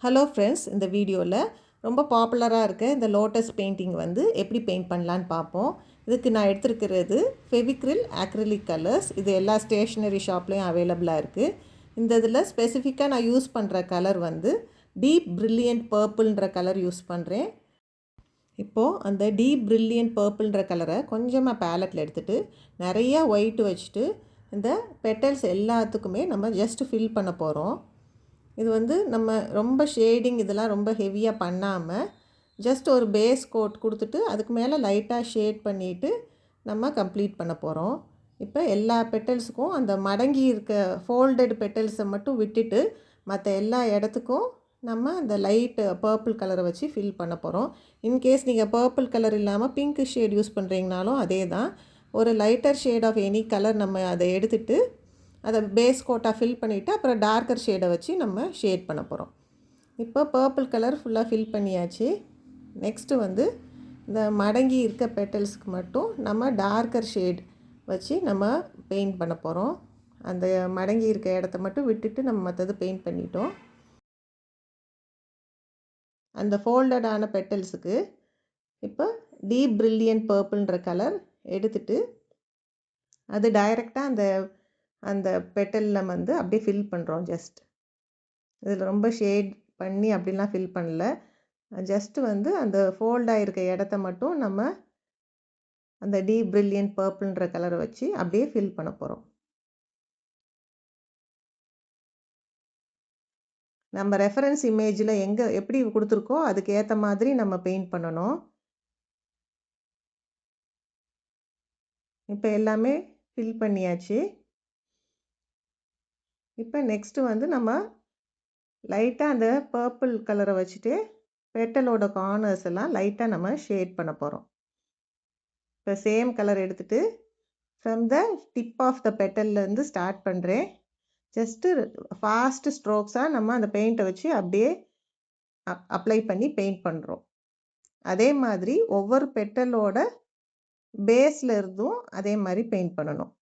Hello friends, இந்த வீடியோவில் ரொம்ப பாப்புலராக இருக்க இந்த லோட்டஸ் பெயிண்டிங் வந்து எப்படி பெயிண்ட் பண்ணலான்னு பார்ப்போம். இதுக்கு நான் எடுத்துருக்கிறது ஃபெவிக்ரில் அக்ரிலிக் கலர்ஸ். இது எல்லா ஸ்டேஷ்னரி ஷாப்லேயும் அவைலபிளாக இருக்குது. இந்த இதில் ஸ்பெசிஃபிக்காக நான் யூஸ் பண்ணுற கலர் வந்து டீப் பிரில்லியன்ட் பர்பிள்ன்ற கலர் யூஸ் பண்ணுறேன். இப்போது அந்த டீப் பிரில்லியன்ட் பர்பிள்ன்ற கலரை கொஞ்சமாக பேலட்டில் எடுத்துகிட்டு நிறையா ஒயிட் வச்சுட்டு இந்த பெட்டல்ஸ் எல்லாத்துக்குமே நம்ம ஜஸ்ட் ஃபில் பண்ண போகிறோம். இது வந்து நம்ம ரொம்ப ஷேடிங் இதெல்லாம் ரொம்ப ஹெவியாக பண்ணாமல் ஜஸ்ட் ஒரு பேஸ் கோட் கொடுத்துட்டு அதுக்கு மேலே லைட்டாக ஷேட் பண்ணிவிட்டு நம்ம கம்ப்ளீட் பண்ண போகிறோம். இப்போ எல்லா பெட்டல்ஸுக்கும் அந்த மடங்கி இருக்க ஃபோல்டட் பெட்டல்ஸை மட்டும் விட்டுட்டு மற்ற எல்லா இடத்துக்கும் நம்ம அந்த லைட் பர்பிள் கலரை வச்சு ஃபில் பண்ண போகிறோம். இன்கேஸ் நீங்கள் பர்பிள் கலர் இல்லாமல் பிங்க் ஷேட் யூஸ் பண்ணுறீங்கனாலும் அதே தான். ஒரு lighter shade of any colour நம்ம அதை எடுத்துகிட்டு அதை பேஸ் கோட்டாக ஃபில் பண்ணிவிட்டு அப்புறம் டார்க்கர் ஷேடை வச்சு நம்ம ஷேட் பண்ண போகிறோம். இப்போ பர்பிள் கலர் ஃபுல்லாக ஃபில் பண்ணியாச்சு. நெக்ஸ்ட்டு வந்து இந்த மடங்கி இருக்க பெட்டல்ஸ்க்கு மட்டும் நம்ம டார்க்கர் ஷேட் வச்சு நம்ம பெயிண்ட் பண்ண போகிறோம். அந்த மடங்கி இருக்க இடத்த மட்டும் விட்டுட்டு நம்ம மற்றது பெயிண்ட் பண்ணிட்டோம். அந்த ஃபோல்டடான பெட்டல்ஸுக்கு இப்போ டீப் பிரில்லியன்ட் பர்பிள்ன்ற கலர் எடுத்துகிட்டு அது டைரெக்டாக அந்த அந்த பெட்டலில் வந்து அப்படியே ஃபில் பண்ணுறோம். ஜஸ்ட் இதில் ரொம்ப ஷேட் பண்ணி அப்படிலாம் ஃபில் பண்ணல. ஜஸ்ட்டு வந்து அந்த ஃபோல்டாக இருக்க இடத்த மட்டும் நம்ம அந்த டீப் பிரில்லியன்ட் பர்பிள்ன்ற கலரை வச்சு அப்படியே ஃபில் பண்ண போகிறோம். நம்ம ரெஃபரன்ஸ் இமேஜில் எங்கே எப்படி கொடுத்துருக்கோ அதுக்கு ஏற்ற மாதிரி நம்ம பெயிண்ட் பண்ணணும். இப்போ எல்லாமே ஃபில் பண்ணியாச்சு. இப்போ நெக்ஸ்ட்டு வந்து நம்ம லைட்டாக அந்த பர்பிள் கலரை வச்சுட்டு பெட்டலோட கார்னர்ஸ் எல்லாம் லைட்டாக நம்ம ஷேட் பண்ண போகிறோம். இப்போ சேம் கலர் எடுத்துகிட்டு from the tip of the பெட்டல்லேருந்து ஸ்டார்ட் பண்ணுறேன். ஜஸ்ட்டு ஃபாஸ்ட் ஸ்ட்ரோக்ஸாக நம்ம அந்த பெயிண்ட்டை வச்சு அப்படியே அப்ளை பண்ணி பெயிண்ட் பண்ணுறோம். அதே மாதிரி ஒவ்வொரு பெட்டலோட பேஸில் இருந்தும் அதே மாதிரி பெயிண்ட் பண்ணணும்.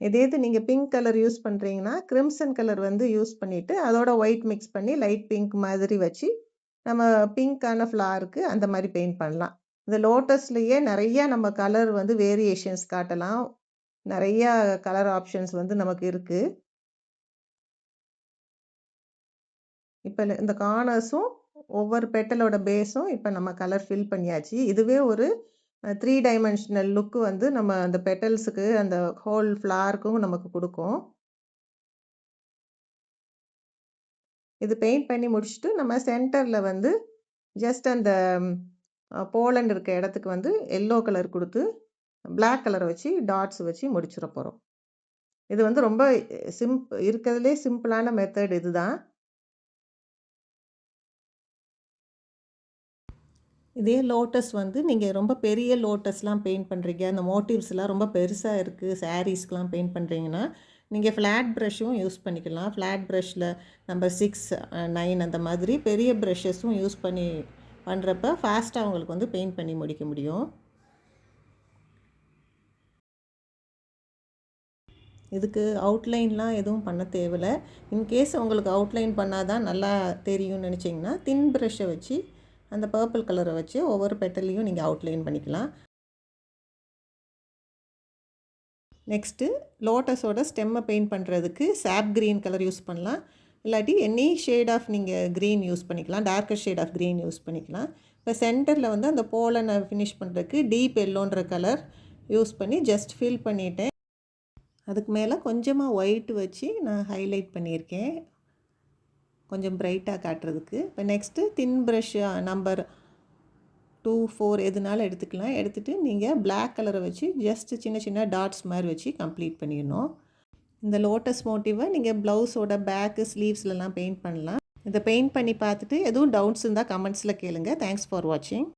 இதே இது நீங்கள் பிங்க் கலர் யூஸ் பண்ணுறீங்கன்னா கிரிம்சன் கலர் வந்து யூஸ் பண்ணிவிட்டு அதோட ஒயிட் மிக்ஸ் பண்ணி லைட் பிங்க் மாதிரி வச்சு நம்ம பிங்க்கான ஃப்ளாருக்கு அந்த மாதிரி பெயிண்ட் பண்ணலாம். இந்த லோட்டஸ்லேயே நிறையா நம்ம கலர் வந்து வேரியேஷன்ஸ் காட்டலாம். நிறையா கலர் ஆப்ஷன்ஸ் வந்து நமக்கு இருக்குது. இப்போ இந்த கார்னர்ஸும் ஒவ்வொரு பெட்டலோட பேஸும் இப்போ நம்ம கலர் ஃபில் பண்ணியாச்சு. இதுவே ஒரு 3 டைமென்ஷனல் லுக்கு வந்து நம்ம அந்த பெட்டல்ஸுக்கு அந்த ஹோல் ஃப்ளாருக்கும் நமக்கு கொடுக்கும். இது பெயிண்ட் பண்ணி முடிச்சுட்டு நம்ம சென்டரில் வந்து ஜஸ்ட் அந்த போலண்ட் இருக்க இடத்துக்கு வந்து எல்லோ கலர் கொடுத்து பிளாக் கலரை வச்சு டாட்ஸ் வச்சு முடிச்சிட போகிறோம். இது வந்து ரொம்ப இருக்கிறதுலே சிம்பிளான மெத்தட் இதுதான். இதே லோட்டஸ் வந்து நீங்கள் ரொம்ப பெரிய லோட்டஸ்லாம் பெயிண்ட் பண்ணுறீங்க, அந்த மோட்டிவ்ஸ்லாம் ரொம்ப பெருசாக இருக்குது, சாரீஸ்க்கெலாம் பெயிண்ட் பண்ணுறீங்கன்னா நீங்கள் ஃப்ளாட் ப்ரஷ்ஷும் யூஸ் பண்ணிக்கலாம். ஃப்ளாட் ப்ரஷ்ஷில் நம்பர் 6, 9 அந்த மாதிரி பெரிய ப்ரஷ்ஷஸும் யூஸ் பண்ணி பண்ணுறப்ப ஃபாஸ்ட்டாக உங்களுக்கு வந்து பெயிண்ட் பண்ணி முடிக்க முடியும். இதுக்கு அவுட்லைன்லாம் எதுவும் பண்ண தேவையில்லை. இன்கேஸ் உங்களுக்கு அவுட்லைன் பண்ணால் தான் நல்லா தெரியும்னு நினச்சிங்கன்னா தின் ப்ரஷ்ஷை வச்சு அந்த பர்பிள் கலரை வச்சு ஒவ்வொரு பெட்டல்லையும் நீங்கள் அவுட்லைன் பண்ணிக்கலாம். நெக்ஸ்ட்டு லோட்டஸோட ஸ்டெம்மை பெயிண்ட் பண்ணுறதுக்கு சாப் க்ரீன் கலர் யூஸ் பண்ணலாம். இல்லாட்டி எனி ஷேட் ஆஃப் நீங்கள் க்ரீன் யூஸ் பண்ணிக்கலாம், darker shade of green use பண்ணிக்கலாம். இப்போ சென்டரில் வந்து அந்த போலனை ஃபினிஷ் பண்ணுறதுக்கு டீப் எல்லோன்ற கலர் யூஸ் பண்ணி ஜஸ்ட் ஃபில் பண்ணிட்டேன். அதுக்கு மேலே கொஞ்சமாக ஒயிட் வச்சு நான் ஹைலைட் பண்ணியிருக்கேன் கொஞ்சம் பிரைட்டாக காட்டுறதுக்கு. இப்போ நெக்ஸ்ட்டு தின் ப்ரஷ் நம்பர் 2, 4 எதுனாலும் எடுத்துக்கலாம். எடுத்துகிட்டு நீங்கள் பிளாக் கலரை வச்சு ஜஸ்ட்டு சின்ன சின்ன டாட்ஸ் மாதிரி வச்சு கம்ப்ளீட் பண்ணிடணும். இந்த லோட்டஸ் மோட்டிவை நீங்கள் ப்ளவுஸோட பேக்கு ஸ்லீவ்ஸ்லலாம் பெயிண்ட் பண்ணலாம். இதை பெயிண்ட் பண்ணி பார்த்துட்டு எதுவும் டவுட்ஸ் இருந்தால் கமெண்ட்ஸில் கேளுங்கள். தேங்க்ஸ் ஃபார் வாட்சிங்.